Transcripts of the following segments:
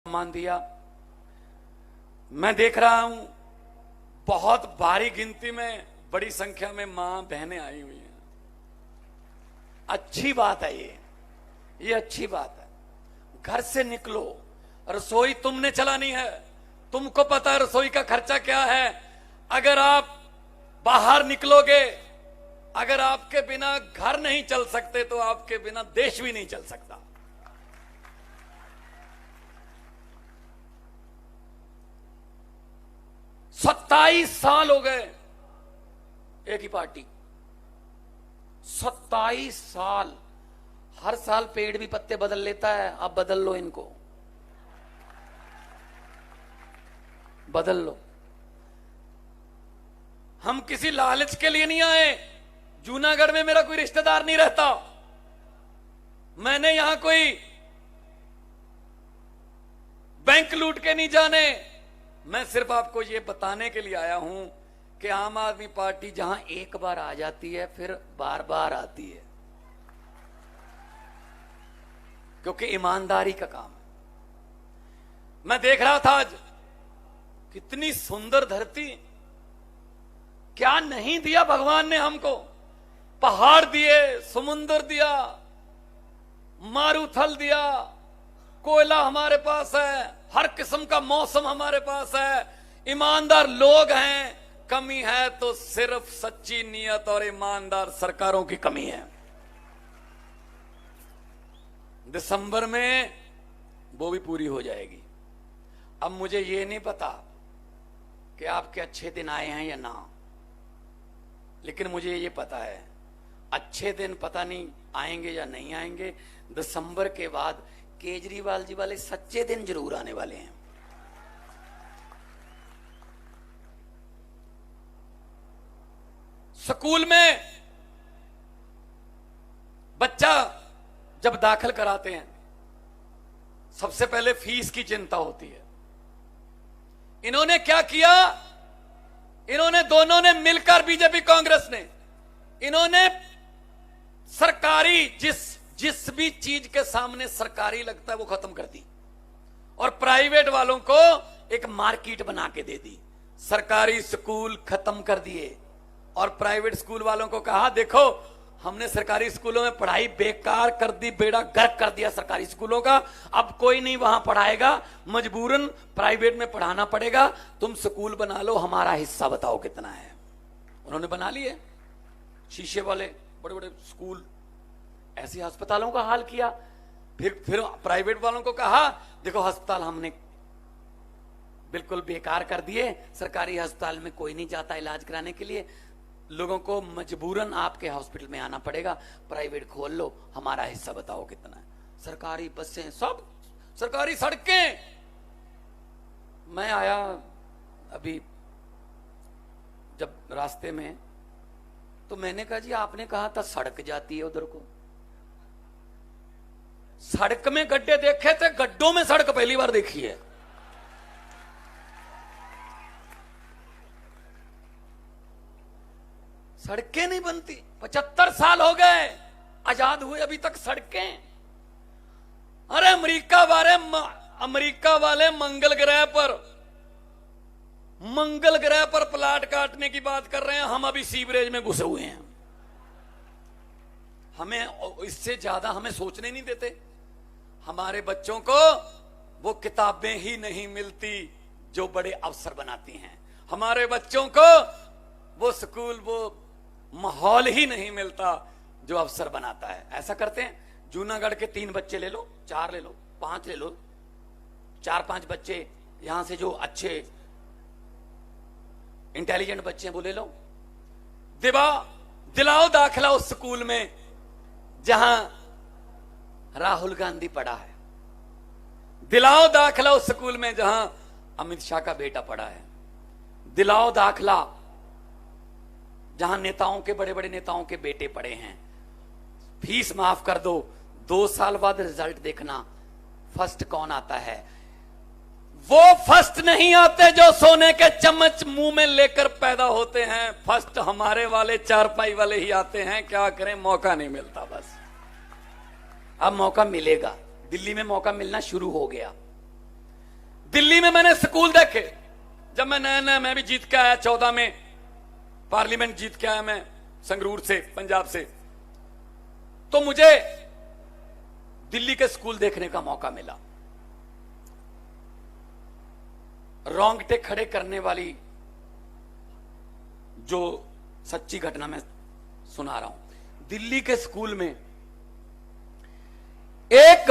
सम्मान दिया। मैं देख रहा हूं बहुत भारी गिनती में, बड़ी संख्या में मां बहनें आई हुई हैं। अच्छी बात है ये अच्छी बात है। घर से निकलो, रसोई तुमने चलानी है, तुमको पता है रसोई का खर्चा क्या है। अगर आप बाहर निकलोगे, अगर आपके बिना घर नहीं चल सकते तो आपके बिना देश भी नहीं चल सकता। सत्ताईस साल हो गए एक ही पार्टी, 27 साल। हर साल पेड़ भी पत्ते बदल लेता है, अब बदल लो इनको, बदल लो। हम किसी लालच के लिए नहीं आए। जूनागढ़ में मेरा कोई रिश्तेदार नहीं रहता, मैंने यहां कोई बैंक लूट के नहीं जाने। मैं सिर्फ आपको यह बताने के लिए आया हूं कि आम आदमी पार्टी जहां एक बार आ जाती है फिर बार बार आती है, क्योंकि ईमानदारी का काम है। मैं देख रहा था आज कितनी सुंदर धरती, क्या नहीं दिया भगवान ने हमको। पहाड़ दिए, समुंदर दिया, मारूथल दिया, कोयला हमारे पास है, हर किस्म का मौसम हमारे पास है, ईमानदार लोग हैं। कमी है तो सिर्फ सच्ची नीयत और ईमानदार सरकारों की कमी है। दिसंबर में वो भी पूरी हो जाएगी। अब मुझे ये नहीं पता कि आपके अच्छे दिन आए हैं या ना, लेकिन मुझे ये पता है अच्छे दिन पता नहीं आएंगे या नहीं आएंगे। दिसंबर के बाद केजरीवाल जी वाले सच्चे दिन जरूर आने वाले हैं। स्कूल में बच्चा जब दाखिल कराते हैं, सबसे पहले फीस की चिंता होती है। इन्होंने क्या किया, इन्होंने दोनों ने मिलकर, बीजेपी कांग्रेस ने, इन्होंने सरकारी जिस भी चीज के सामने सरकारी लगता है वो खत्म कर दी और प्राइवेट वालों को एक मार्केट बना के दे दी। सरकारी स्कूल खत्म कर दिए और प्राइवेट स्कूल वालों को कहा, देखो हमने सरकारी स्कूलों में पढ़ाई बेकार कर दी, बेड़ा गर्क कर दिया सरकारी स्कूलों का, अब कोई नहीं वहां पढ़ाएगा, मजबूरन प्राइवेट में पढ़ाना पड़ेगा, तुम स्कूल बना लो, हमारा हिस्सा बताओ कितना है। उन्होंने बना लिए शीशे वाले बड़े बड़े स्कूल, ऐसे अस्पतालों का हाल किया। फिर प्राइवेट वालों को कहा, देखो अस्पताल हमने बिल्कुल बेकार कर दिए, सरकारी अस्पताल में कोई नहीं जाता इलाज कराने के लिए, लोगों को मजबूरन आपके हॉस्पिटल में आना पड़ेगा, प्राइवेट खोल लो, हमारा हिस्सा बताओ कितना है। सरकारी बसें, सब सरकारी सड़कें। मैं आया अभी जब रास्ते में, तो मैंने कहा जी आपने कहा था सड़क जाती है उधर को, सड़क में गड्ढे देखे थे, गड्ढों में सड़क पहली बार देखी है। सड़कें नहीं बनती, 75 साल हो गए आजाद हुए, अभी तक सड़कें। अरे अमेरिका वाले मंगल ग्रह पर प्लाट काटने की बात कर रहे हैं, हम अभी सीवरेज में घुसे हुए हैं। हमें इससे ज्यादा हमें सोचने नहीं देते। हमारे बच्चों को वो किताबें ही नहीं मिलती जो बड़े अफसर बनाती हैं, हमारे बच्चों को वो स्कूल, वो माहौल ही नहीं मिलता जो अफसर बनाता है। ऐसा करते हैं, जूनागढ़ के 3 बच्चे ले लो, 4 ले लो, 5 ले लो, 4-5 बच्चे यहां से जो अच्छे इंटेलिजेंट बच्चे हैं वो ले लो, दिलाओ दाखिला उस स्कूल में जहां राहुल गांधी पढ़ा है, दिलाओ दाखिला उस स्कूल में जहां अमित शाह का बेटा पढ़ा है, दिलाओ दाखिला जहां नेताओं के, बड़े बड़े नेताओं के बेटे पढ़े हैं। फीस माफ कर दो, 2 साल बाद रिजल्ट देखना फर्स्ट कौन आता है। वो फर्स्ट नहीं आते जो सोने के चम्मच मुंह में लेकर पैदा होते हैं, फर्स्ट हमारे वाले चारपाई वाले ही आते हैं। क्या करें, मौका नहीं मिलता। बस अब मौका मिलेगा, दिल्ली में मौका मिलना शुरू हो गया। दिल्ली में मैंने स्कूल देखे, जब मैं नया नया मैं भी जीत के आया 14 में, पार्लियामेंट जीत के आया मैं संगरूर से, पंजाब से, तो मुझे दिल्ली के स्कूल देखने का मौका मिला। रोंगटे खड़े करने वाली जो सच्ची घटना मैं सुना रहा हूं। दिल्ली के स्कूल में एक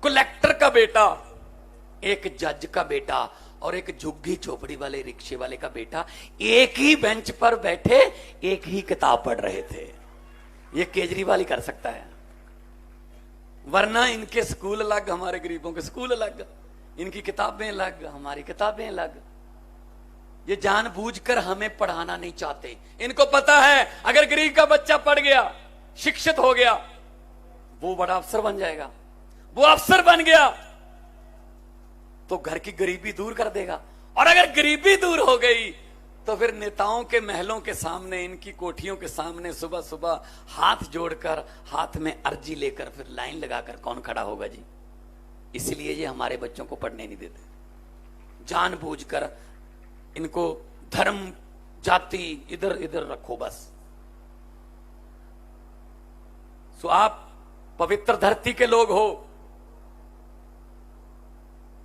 कलेक्टर का बेटा, एक जज का बेटा और एक झुग्गी झोपड़ी वाले रिक्शे वाले का बेटा एक ही बेंच पर बैठे एक ही किताब पढ़ रहे थे। ये केजरीवाल ही कर सकता है, वरना इनके स्कूल अलग, हमारे गरीबों के स्कूल अलग, इनकी किताबें अलग, हमारी किताबें अलग। ये जानबूझकर हमें पढ़ाना नहीं चाहते। इनको पता है अगर गरीब का बच्चा पढ़ गया, शिक्षित हो गया, वो बड़ा अफसर बन जाएगा। वो अफसर बन गया तो घर की गरीबी दूर कर देगा, और अगर गरीबी दूर हो गई तो फिर नेताओं के महलों के सामने, इनकी कोठियों के सामने सुबह सुबह हाथ जोड़कर, हाथ में अर्जी लेकर फिर लाइन लगाकर कौन खड़ा होगा जी। इसलिए ये हमारे बच्चों को पढ़ने नहीं देते, जानबूझकर इनको धर्म जाति इधर इधर रखो बस। सो आप पवित्र धरती के लोग हो।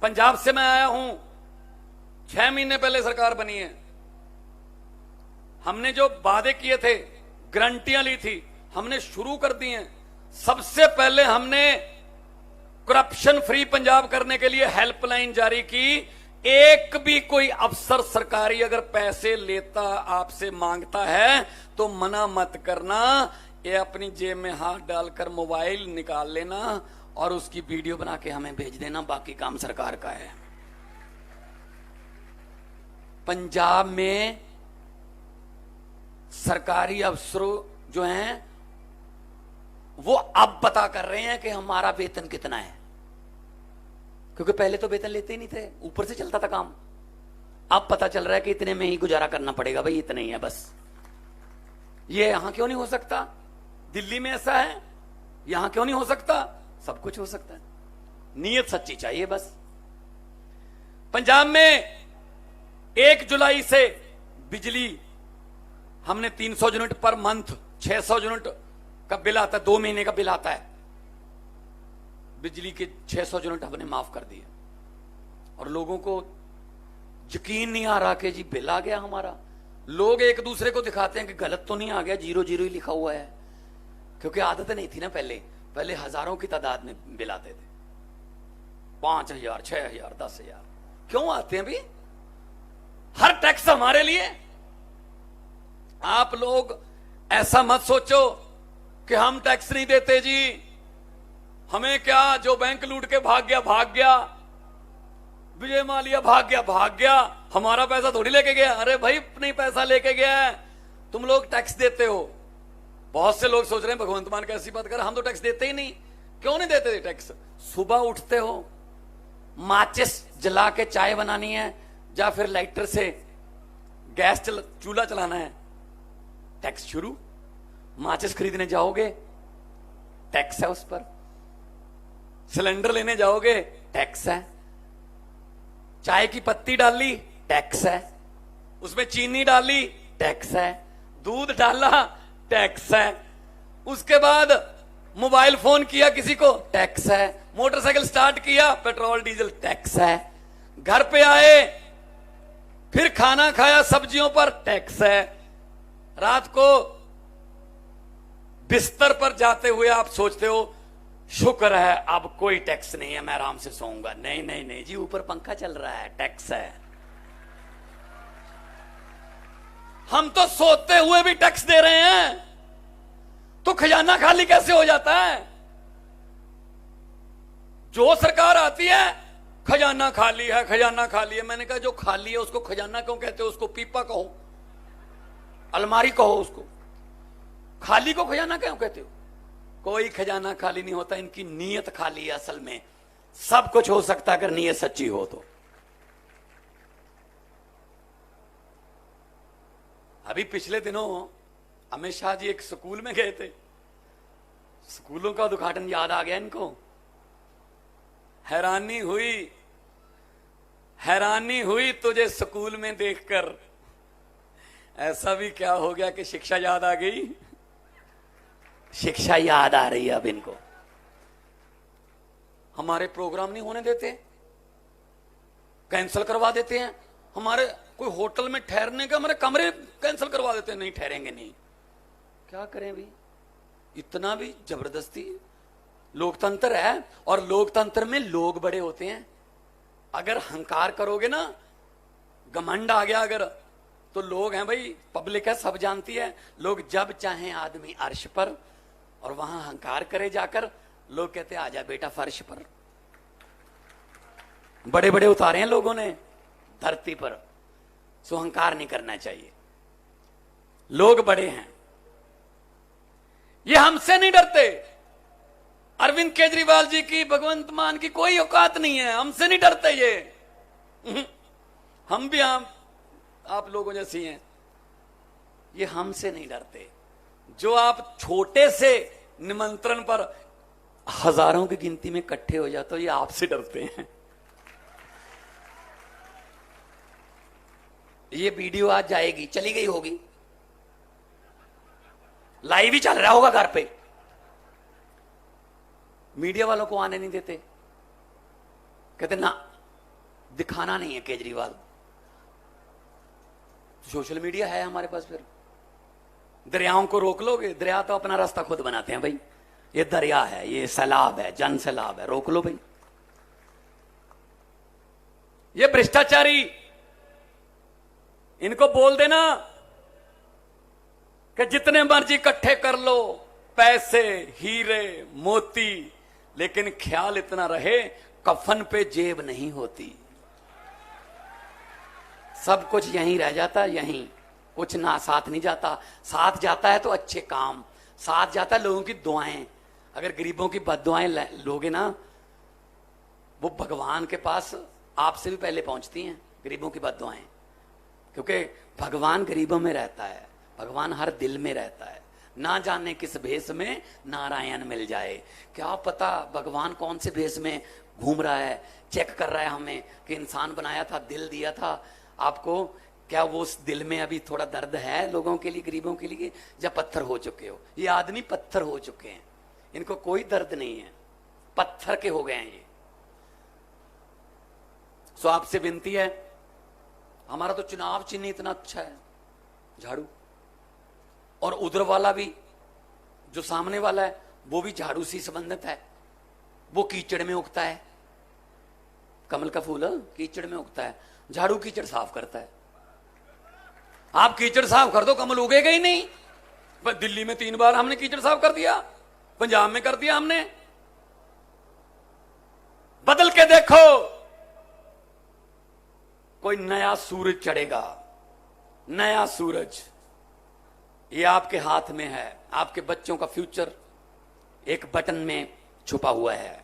पंजाब से मैं आया हूं, 6 महीने पहले सरकार बनी है। हमने जो वादे किए थे, गारंटियां ली थी, हमने शुरू कर दी हैं। सबसे पहले हमने करप्शन फ्री पंजाब करने के लिए हेल्पलाइन जारी की। एक भी कोई अफसर सरकारी अगर पैसे लेता, आपसे मांगता है तो मना मत करना, ये अपनी जेब में हाथ डालकर मोबाइल निकाल लेना और उसकी वीडियो बना के हमें भेज देना, बाकी काम सरकार का है। पंजाब में सरकारी अफसरों जो हैं वो अब पता कर रहे हैं कि हमारा वेतन कितना है, क्योंकि पहले तो वेतन लेते ही नहीं थे, ऊपर से चलता था काम। अब पता चल रहा है कि इतने में ही गुजारा करना पड़ेगा भाई, इतने ही है बस। ये यहां क्यों नहीं हो सकता? दिल्ली में ऐसा है, यहां क्यों नहीं हो सकता? सब कुछ हो सकता है, नीयत सच्ची चाहिए बस। पंजाब में 1 जुलाई से बिजली हमने 300 यूनिट पर मंथ, 600 यूनिट का बिल आता है, 2 महीने का बिल आता है, बिजली के 600 यूनिट हमने माफ कर दिए। और लोगों को यकीन नहीं आ रहा कि जी बिल आ गया हमारा। लोग एक दूसरे को दिखाते हैं कि गलत तो नहीं आ गया, 0 ही लिखा हुआ है, क्योंकि आदत नहीं थी ना। पहले हजारों की तादाद में बिल आते थे, 5,000, 6,000, 10,000। क्यों आते हैं भी? हर टैक्स हमारे लिए। आप लोग ऐसा मत सोचो कि हम टैक्स नहीं देते जी, हमें क्या, जो बैंक लूट के भाग गया, विजय माल्या भाग गया, हमारा पैसा थोड़ी लेके गया। अरे भाई अपनी पैसा लेके गया है, तुम लोग टैक्स देते हो। बहुत से लोग सोच रहे हैं भगवंत मान कैसी बात कर, हम तो टैक्स देते ही नहीं। क्यों नहीं देते टैक्स? सुबह उठते हो, माचिस जला के चाय बनानी है या फिर लाइटर से गैस चूल्हा चलाना है, टैक्स शुरू। माचिस खरीदने जाओगे, टैक्स है उस पर। सिलेंडर लेने जाओगे, टैक्स है। चाय की पत्ती डाली, टैक्स है। उसमें चीनी डाली, टैक्स है। दूध डाला, टैक्स है। उसके बाद मोबाइल फोन किया किसी को, टैक्स है। मोटरसाइकिल स्टार्ट किया, पेट्रोल डीजल, टैक्स है। घर पे आए, फिर खाना खाया, सब्जियों पर टैक्स है। रात को बिस्तर पर जाते हुए आप सोचते हो शुक्र है अब कोई टैक्स नहीं है, मैं आराम से सोऊंगा। नहीं नहीं नहीं जी, ऊपर पंखा चल रहा है, टैक्स है। हम तो सोते हुए भी टैक्स दे रहे हैं, तो खजाना खाली कैसे हो जाता है? जो सरकार आती है, खजाना खाली है, खजाना खाली है। मैंने कहा जो खाली है उसको खजाना क्यों कहते हो? उसको पीपा कहो, अलमारी कहो उसको। खाली को खजाना क्यों कहते हो? कोई खजाना खाली नहीं होता, इनकी नीयत खाली है। असल में सब कुछ हो सकता है अगर नीयत सच्ची हो तो। अभी पिछले दिनों अमित शाह जी एक स्कूल में गए थे, स्कूलों का उद्घाटन याद आ गया इनको। हैरानी हुई, हैरानी हुई तुझे स्कूल में देखकर, ऐसा भी क्या हो गया कि शिक्षा याद आ गई। शिक्षा याद आ रही है अब इनको। हमारे प्रोग्राम नहीं होने देते, कैंसिल करवा देते हैं। हमारे कोई होटल में ठहरने का हमारे कमरे कैंसिल करवा देते हैं, नहीं ठहरेंगे नहीं। क्या करें भाई, इतना भी जबरदस्ती। लोकतंत्र है और लोकतंत्र में लोग बड़े होते हैं। अगर हंकार करोगे ना, घमंड आ गया अगर, तो लोग हैं भाई, पब्लिक है, सब जानती है। लोग जब चाहें आदमी अर्श पर, और वहां हंकार करे जाकर, लोग कहते आजा बेटा फर्श पर। बड़े बड़े उतारे हैं लोगों ने धरती पर, सो हंकार नहीं करना चाहिए। लोग बड़े हैं, ये हमसे नहीं डरते। अरविंद केजरीवाल जी की, भगवंत मान की कोई औकात नहीं है, हमसे नहीं डरते ये। हम भी आप लोगों जैसी हैं, ये हमसे नहीं डरते। जो आप छोटे से निमंत्रण पर हजारों की गिनती में इकट्ठे हो जाते हो, ये आपसे डरते हैं। ये वीडियो आज जाएगी, चली गई होगी, लाइव ही चल रहा होगा घर पे, मीडिया वालों को आने नहीं देते, कहते ना दिखाना नहीं है केजरीवाल। सोशल मीडिया है हमारे पास। फिर दरियाओं को रोक लोगे, दरिया तो अपना रास्ता खुद बनाते हैं भाई। ये दरिया है, ये सैलाब है, जन सैलाब है, रोक लो भाई। ये भ्रष्टाचारी, इनको बोल देना कि जितने मर्जी इकट्ठे कर लो पैसे, हीरे, मोती, लेकिन ख्याल इतना रहे कफन पे जेब नहीं होती। सब कुछ यहीं रह जाता, यहीं कुछ ना साथ नहीं जाता। साथ जाता है तो अच्छे काम, साथ जाता है लोगों की दुआएं। अगर गरीबों की बद्दुआएं लोगे ना, वो भगवान के पास आपसे भी पहले पहुंचती हैं, गरीबों की बद्दुआएं। क्योंकि भगवान गरीबों में रहता है, भगवान हर दिल में रहता है। ना जाने किस भेष में नारायण मिल जाए। क्या पता भगवान कौन से भेष में घूम रहा है, चेक कर रहा है हमें कि इंसान बनाया था, दिल दिया था आपको, क्या वो उस दिल में अभी थोड़ा दर्द है लोगों के लिए, गरीबों के लिए, या पत्थर हो चुके हो। ये आदमी पत्थर हो चुके हैं, इनको कोई दर्द नहीं है, पत्थर के हो गए हैं ये। सो आपसे विनती है, हमारा तो चुनाव चिन्ह इतना अच्छा है, झाड़ू, और उधर वाला भी जो सामने वाला है वो भी झाड़ू से संबंधित है। वो कीचड़ में उगता है, कमल का फूल कीचड़ में उगता है, झाड़ू कीचड़ साफ करता है। आप कीचड़ साफ कर दो, कमल उगेगा ही नहीं। पर दिल्ली में 3 बार हमने कीचड़ साफ कर दिया, पंजाब में कर दिया हमने। बदल के देखो, कोई नया सूरज चढ़ेगा, नया सूरज। ये आपके हाथ में है, आपके बच्चों का फ्यूचर एक बटन में छुपा हुआ है।